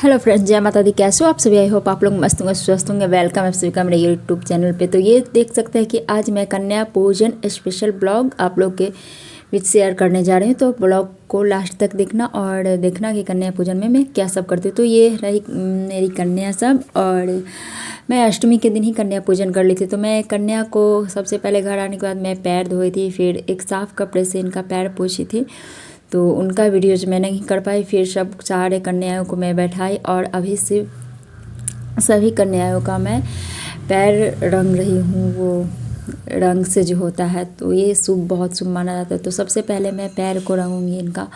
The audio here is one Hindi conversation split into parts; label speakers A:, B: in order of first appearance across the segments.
A: हेलो फ्रेंड्स, जय माता दी। कैसे हो आप सभी? आई होप आप लोग मस्त होंगे, स्वस्थ होंगे। वेलकम आप सभी का मेरे यूट्यूब चैनल पे। तो ये देख सकते हैं कि आज मैं कन्या पूजन स्पेशल ब्लॉग आप लोग के बीच शेयर करने जा रही हूँ। तो ब्लॉग को लास्ट तक देखना और देखना कि कन्या पूजन में मैं क्या सब करती हूँ। तो ये रही मेरी कन्या सब, और मैं अष्टमी के दिन ही कन्या पूजन कर ली थी। तो मैं कन्या को सबसे पहले घर आने के बाद मैं पैर धोई थी, फिर एक साफ़ कपड़े से इनका पैर पोंछी थी। तो उनका वीडियोज मैं नहीं कर पाई। फिर सब सारे कन्याओं को मैं बैठाई और अभी से सभी कन्याओं का मैं पैर रंग रही हूँ। वो रंग से जो होता है तो ये बहुत शुभ माना जाता है। तो सबसे पहले मैं पैर को रंगूंगी इनका।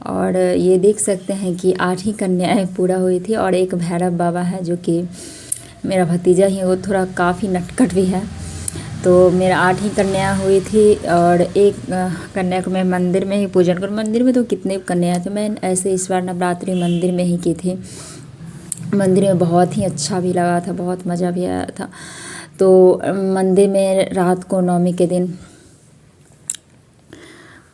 A: और ये देख सकते हैं कि 8 ही कन्याएँ पूरा हुई थी और एक भैरव बाबा है जो कि मेरा भतीजा ही है। वो थोड़ा काफ़ी नटखट भी है। तो मेरा 8 ही कन्या हुई थी और एक कन्या को मैं मंदिर में ही पूजन करूँ। मंदिर में तो कितने कन्या थे, मैं ऐसे इस बार नवरात्रि मंदिर में ही की थी। मंदिर में बहुत ही अच्छा भी लगा था, बहुत मज़ा भी आया था। तो मंदिर में रात को नवमी के दिन,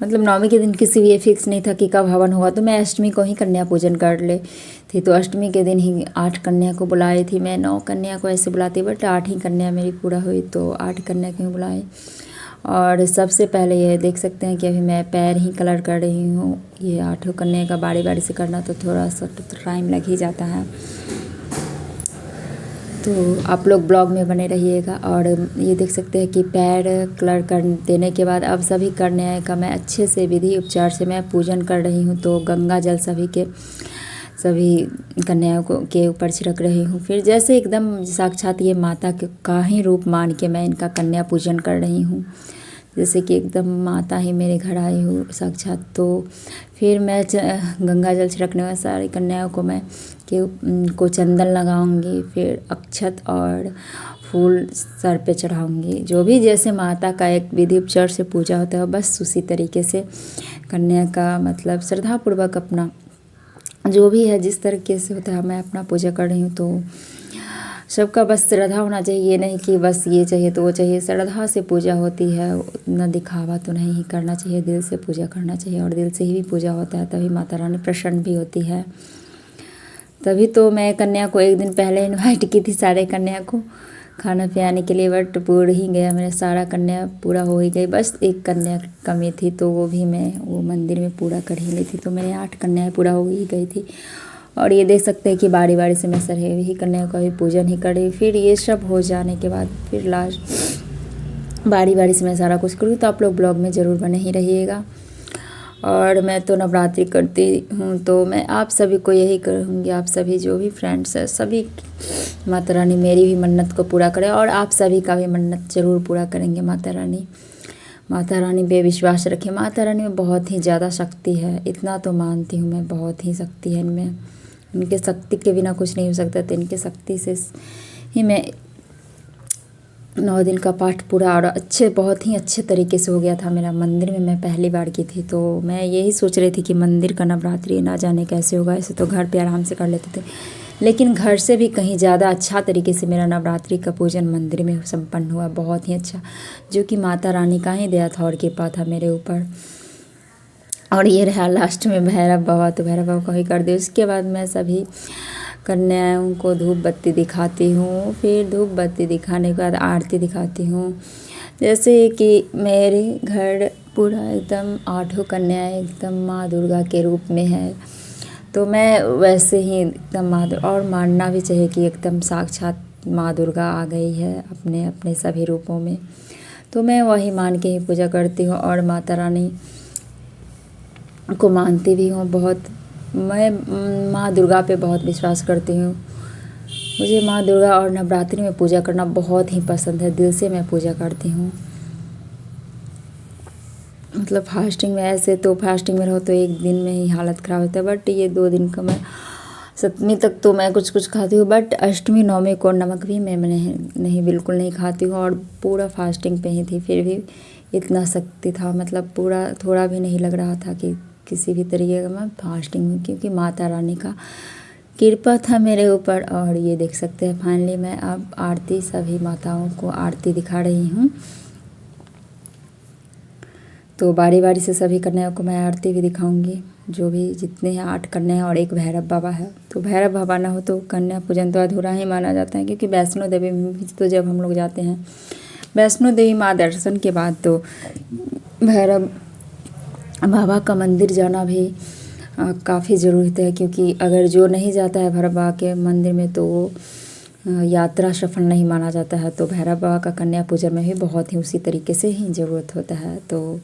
A: मतलब नवमी के दिन किसी भी ये फिक्स नहीं था कि कब हवन होगा। तो मैं अष्टमी को ही कन्या पूजन कर ले थी। तो अष्टमी के दिन ही 8 कन्या को बुलाई थी। मैं 9 कन्या को ऐसे बुलाती, बट 8 ही कन्या मेरी पूरा हुई, तो 8 कन्या को ही बुलाई। और सबसे पहले ये देख सकते हैं कि अभी मैं पैर ही कलर कर रही हूँ। ये 8 कन्या का बारी बारी से करना तो थोड़ा सा टाइम लग ही जाता है। तो आप लोग ब्लॉग में बने रहिएगा। और ये देख सकते हैं कि पैर कलर कर देने के बाद अब सभी कन्याओं का मैं अच्छे से विधि उपचार से मैं पूजन कर रही हूँ। तो गंगा जल सभी कन्याओं को के ऊपर छिड़क रही हूँ। फिर जैसे एकदम साक्षात ये माता का ही रूप मान के मैं इनका कन्या पूजन कर रही हूँ, जैसे कि एकदम माता ही मेरे घर आई हूँ साक्षात। तो फिर मैं गंगा जल छिड़कने वाले सारी कन्याओं को मैं को चंदन लगाऊंगी, फिर अक्षत और फूल सर पे चढ़ाऊंगी। जो भी जैसे माता का एक विधि उपचार से पूजा होता है, बस उसी तरीके से कन्या का मतलब श्रद्धापूर्वक अपना जो भी है जिस तरीके से होता है मैं अपना पूजा कर रही हूँ। तो सबका बस श्रद्धा होना चाहिए, ये नहीं कि बस ये चाहिए तो वो चाहिए। श्रद्धा से पूजा होती है, उतना दिखावा तो नहीं ही करना चाहिए, दिल से पूजा करना चाहिए। और दिल से ही भी पूजा होता है, तभी माता रानी प्रसन्न भी होती है। तभी तो मैं कन्या को एक दिन पहले इनवाइट की थी, सारे कन्या को खाना पिलाने के लिए, बट पूरा ही गया मेरा सारा कन्या पूरा हो ही गई। बस एक कन्या कमी थी, तो वो भी मैं वो मंदिर में पूरा कर ही ली थी। तो मेरे 8 कन्याएँ पूरा हो ही गई थी। और ये देख सकते हैं कि बारी बारी से मैं सभी ही कन्याओं का भी पूजन ही कर रही। फिर ये सब हो जाने के बाद फिर लास्ट बारी बारी से मैं सारा कुछ करूँ। तो आप लोग ब्लॉग में ज़रूर बने ही रहिएगा। और मैं तो नवरात्रि करती हूँ, तो मैं आप सभी को यही कहूँगी, आप सभी जो भी फ्रेंड्स हैं सभी, माता रानी मेरी भी मन्नत को पूरा करें और आप सभी का भी मन्नत ज़रूर पूरा करेंगे। माता रानी पे विश्वास रखें। माता रानी में बहुत ही ज़्यादा शक्ति है, इतना तो मानती हूँ मैं, बहुत ही शक्ति है इनमें। इनके शक्ति के बिना कुछ नहीं हो सकता। तो इनके शक्ति से ही मैं 9 दिन का पाठ पूरा और बहुत ही अच्छे तरीके से हो गया था मेरा। मंदिर में मैं पहली बार की थी, तो मैं यही सोच रही थी कि मंदिर का नवरात्रि ना जाने कैसे होगा। ऐसे तो घर पे आराम से कर लेते थे, लेकिन घर से भी कहीं ज़्यादा अच्छा तरीके से मेरा नवरात्रि का पूजन मंदिर में संपन्न हुआ, बहुत ही अच्छा, जो कि माता रानी का ही दया था और कृपा था मेरे ऊपर। और ये रहा लास्ट में भैरव बाबा, तो भैरव बाबा का ही कर दे। उसके बाद मैं सभी कन्याओं को धूप बत्ती दिखाती हूँ। फिर धूप बत्ती दिखाने के बाद आरती दिखाती हूँ। जैसे कि मेरे घर पूरा एकदम 8 कन्याएँ एकदम माँ दुर्गा के रूप में है, तो मैं वैसे ही एकदम माँ और मानना भी चाहिए कि एकदम साक्षात माँ दुर्गा आ गई है अपने अपने सभी रूपों में। तो मैं वही मान के ही पूजा करती हूँ और माता रानी को मानती भी हूँ बहुत। मैं माँ दुर्गा पे बहुत विश्वास करती हूँ। मुझे माँ दुर्गा और नवरात्रि में पूजा करना बहुत ही पसंद है, दिल से मैं पूजा करती हूँ। मतलब फास्टिंग में, ऐसे तो फास्टिंग में रहो तो एक दिन में ही हालत ख़राब होता है, बट ये 2 दिन का मैं 7वीं तक तो मैं कुछ खाती हूँ, बट अष्टमी नवमी को नमक भी मैं नहीं बिल्कुल नहीं खाती हूँ और पूरा फास्टिंग पे ही थी। फिर भी इतना शक्ति था, मतलब पूरा थोड़ा भी नहीं लग रहा था कि किसी भी तरीके का मैं फास्टिंग हूँ, क्योंकि माता रानी का कृपा था मेरे ऊपर। और ये देख सकते हैं फाइनली मैं अब आरती, सभी माताओं को आरती दिखा रही हूँ। तो बारी बारी से सभी कन्याओं को मैं आरती भी दिखाऊंगी। जो भी जितने हैं 8 कन्या हैं और एक भैरव बाबा है। तो भैरव बाबा ना हो तो कन्या पूजन तो अधूरा ही माना जाता है, क्योंकि वैष्णो देवी में भी तो जब हम लोग जाते हैं वैष्णो देवी माँ दर्शन के बाद तो भैरव बाबा का मंदिर जाना भी काफ़ी ज़रूरत है, क्योंकि अगर जो नहीं जाता है भैरव बाबा के मंदिर में तो वो यात्रा सफल नहीं माना जाता है। तो भैरव बाबा का कन्या पूजन में भी बहुत ही उसी तरीके से ही ज़रूरत होता है। तो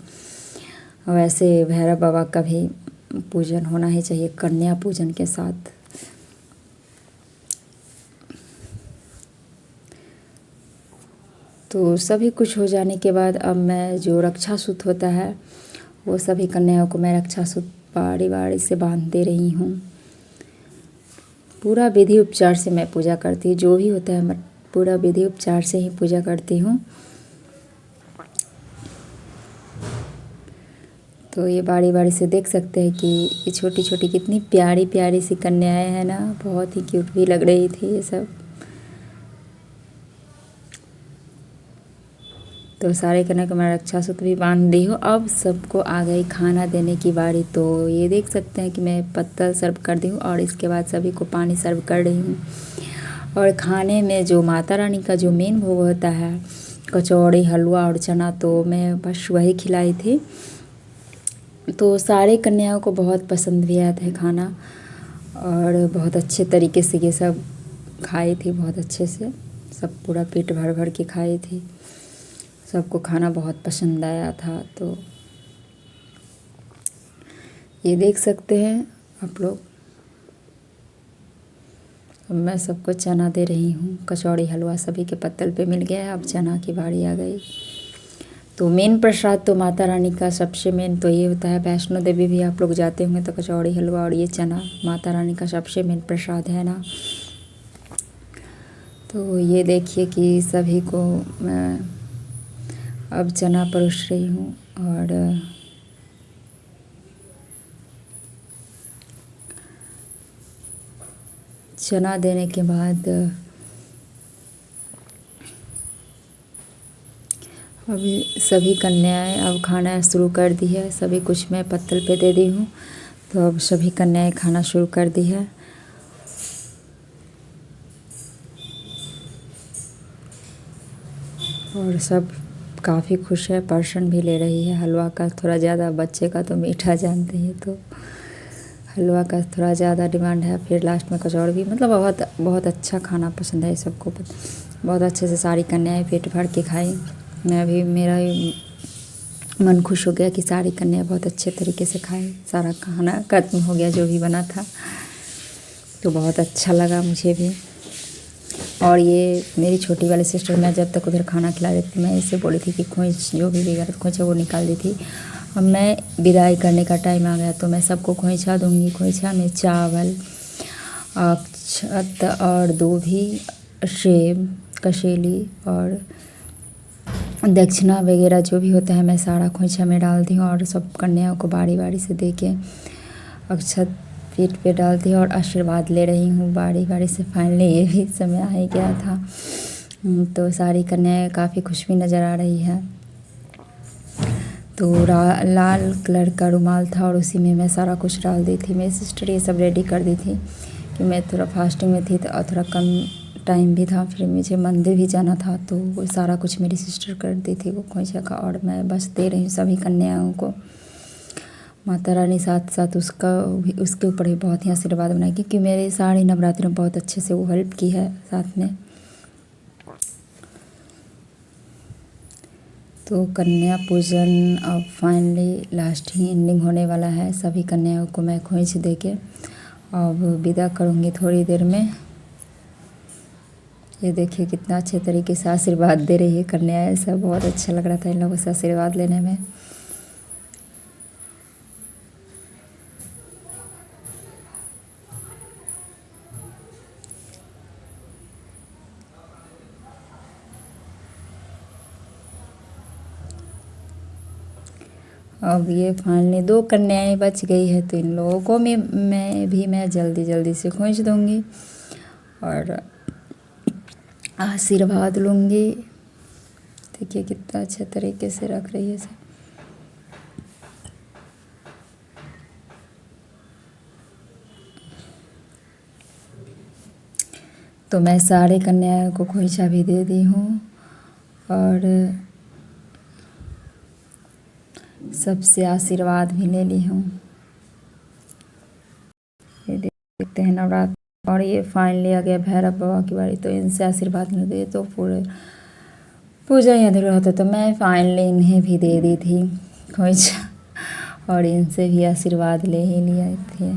A: वैसे भैरव बाबा का भी पूजन होना ही चाहिए कन्या पूजन के साथ। तो सभी कुछ हो जाने के बाद अब मैं जो रक्षासूत होता है वो सभी कन्याओं को मैं रक्षासूत बारी बारी से बांध दे रही हूँ। पूरा विधि उपचार से मैं पूजा करती हूँ, जो भी होता है मैं पूरा विधि उपचार से ही पूजा करती हूँ। तो ये बारी बारी से देख सकते हैं कि ये छोटी छोटी कितनी प्यारी प्यारी सी कन्याएं हैं ना, बहुत ही क्यूट भी लग रही थी ये सब। तो सारे कन्या को मैं रक्षासूत्र भी बांध दी हूँ। अब सबको आ गई खाना देने की बारी। तो ये देख सकते हैं कि मैं पत्तल सर्व कर दी हूँ और इसके बाद सभी को पानी सर्व कर रही हूँ। और खाने में जो माता रानी का जो मेन भोग होता है कचौड़ी हलवा और चना, तो मैं बस वही खिलाई थी। तो सारे कन्याओं को बहुत पसंद भी आया था खाना और बहुत अच्छे तरीके से ये सब खाई थी, बहुत अच्छे से सब पूरा पेट भर भर के खाई थी। सबको खाना बहुत पसंद आया था। तो ये देख सकते हैं आप लोग। अब मैं सबको चना दे रही हूँ, कचौड़ी हलवा सभी के पत्तल पे मिल गया है, अब चना की बारी आ गई। तो मेन प्रसाद तो माता रानी का सबसे मेन तो ये होता है। वैष्णो देवी भी आप लोग जाते होंगे तो कचौड़ी हलवा और ये चना माता रानी का सबसे मेन प्रसाद है ना। तो ये देखिए कि सभी को मैं अब चना परोस रही हूँ और चना देने के बाद अभी सभी कन्याएं अब खाना शुरू कर दी है। सभी कुछ मैं पत्तल पे दे दी हूँ, तो अब सभी कन्याएं खाना शुरू कर दी है। और सब काफ़ी खुश है, पर्शन भी ले रही है हलवा का थोड़ा ज़्यादा। बच्चे का तो मीठा जानते हैं, तो हलवा का थोड़ा ज़्यादा डिमांड है। फिर लास्ट में कचौड़ी भी, मतलब बहुत बहुत अच्छा खाना पसंद है सबको। बहुत अच्छे से सारी कन्याएं पेट भर के खाई। मैं भी, मेरा भी मन खुश हो गया कि सारी कन्याएं बहुत अच्छे तरीके से खाई। सारा खाना खत्म हो गया जो भी बना था, तो बहुत अच्छा लगा मुझे भी। और ये मेरी छोटी वाली सिस्टर, मैं जब तक उधर खाना खिला रही थी मैं इससे बोली थी कि खोइंच जो भी बिगड़ खोइंच है वो निकाल दी थी। अब मैं विदाई करने का टाइम आ गया, तो मैं सबको खोइंचा दूंगी। खोइंचा में चावल, अक्षत और दूधी, सेब, कसेली और दक्षिणा वगैरह जो भी होता है मैं सारा खोइंचा में डाल दी हूँ। और सब कन्याओं को बारी बारी से दे के अक्षत पीठ पे डालती हूँ और आशीर्वाद ले रही हूँ बारी बारी से। फाइनली ये भी समय आ ही गया था। तो सारी कन्याएं काफ़ी खुश भी नज़र आ रही है। तो लाल कलर का रुमाल था और उसी में मैं सारा कुछ डाल दी थी। मेरी सिस्टर ये सब रेडी कर दी थी कि मैं थोड़ा फास्टिंग में थी तो थोड़ा कम टाइम भी था, फिर मुझे मंदिर भी जाना था, तो वो सारा कुछ मेरी सिस्टर कर दी थी वो खोइंचा का। और मैं बस दे रही हूँ सभी कन्याओं को। माता रानी साथ साथ उसका भी, उसके ऊपर भी बहुत ही आशीर्वाद बनाए, क्योंकि मेरे सारे नवरात्रि में बहुत अच्छे से वो हेल्प की है साथ में। तो कन्या पूजन अब फाइनली लास्ट ही एंडिंग होने वाला है। सभी कन्याओं को मैं खोइंच दे के अब विदा करूँगी थोड़ी देर में। ये देखिए कितना अच्छे तरीके से आशीर्वाद दे रही है कन्याएं सब। बहुत अच्छा लग रहा था इन लोगों से आशीर्वाद लेने में। अब ये फाइनली 2 कन्याएं बच गई है, तो इन लोगों को मैं जल्दी जल्दी से खोइंच दूँगी और आशीर्वाद लूँगी। देखिए कितना अच्छे तरीके से रख रही है सब। तो मैं सारे कन्याओं को खोइचा भी दे दी हूँ और सबसे आशीर्वाद भी ले ली हूँ। ये देखते हैं नवरात्र। और ये फाइनली आ गया भैरव बाबा की बारी, तो इनसे आशीर्वाद नहीं दे तो पूरे पूजा ही अधूरा होता। तो मैं फाइनली इन्हें भी दे दी थी खोइचा और इनसे भी आशीर्वाद ले ही लिया थे,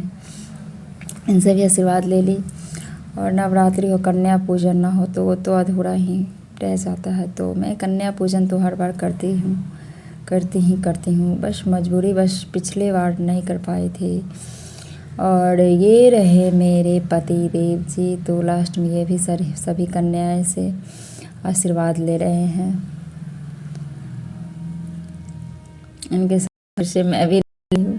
A: इनसे भी आशीर्वाद ले ली। और नवरात्रि को कन्या पूजन ना हो तो वो तो अधूरा ही रह जाता है। तो मैं कन्या पूजन तो हर बार करती हूँ, बस मजबूरी, बस पिछले बार नहीं कर पाई थी। और ये रहे मेरे पति देव जी, तो लास्ट में ये भी सभी कन्याएं से आशीर्वाद ले रहे हैं। इनके से मैं भी हूँ,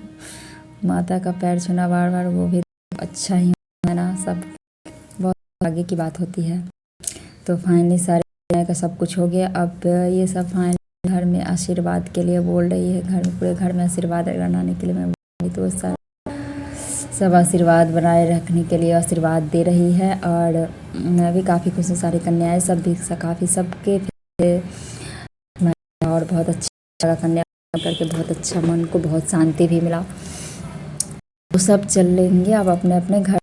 A: माता का पैर छूना बार बार, वो भी अच्छा ही है ना, सब बहुत आगे की बात होती है। तो फाइनली सारे का सब कुछ हो गया। अब ये सब फाइनली घर में आशीर्वाद के लिए बोल रही है, पूरे घर में आशीर्वाद बनाने के लिए मैं बोल रही, तो सब आशीर्वाद बनाए रखने के लिए आशीर्वाद दे रही है। और मैं भी काफ़ी खुश हूँ, सारी कन्याएं सब भी काफ़ी सबके और बहुत अच्छा लगा कन्या करके, बहुत अच्छा, मन को बहुत शांति भी मिला। तो सब चल लेंगे अब अपने अपने घर।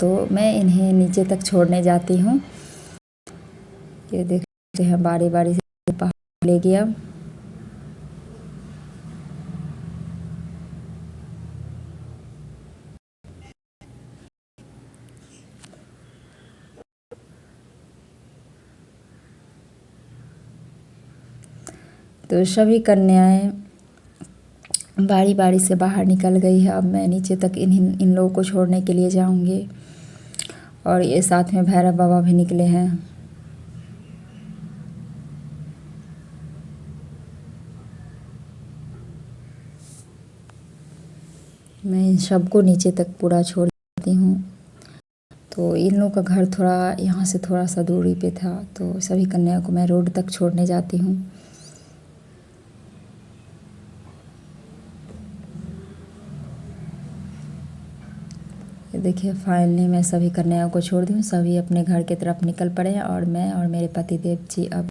A: तो मैं इन्हें नीचे तक छोड़ने जाती हूँ। ये देखते हैं बारी बारी से पहाड़ ले गया। तो सभी कन्याएं बारी बारी से बाहर निकल गई है। अब मैं नीचे तक इन लोगों को छोड़ने के लिए जाऊंगी। और ये साथ में भैरव बाबा भी निकले हैं। मैं इन सबको नीचे तक पूरा छोड़ देती हूँ। तो इन लोगों का घर थोड़ा यहाँ से थोड़ा सा दूरी पे था, तो सभी कन्याओं को मैं रोड तक छोड़ने जाती हूँ। देखिए फाइनली मैं सभी कन्याओं को छोड़ दी हूँ, सभी अपने घर की तरफ निकल पड़े हैं और मैं और मेरे पति देव जी अब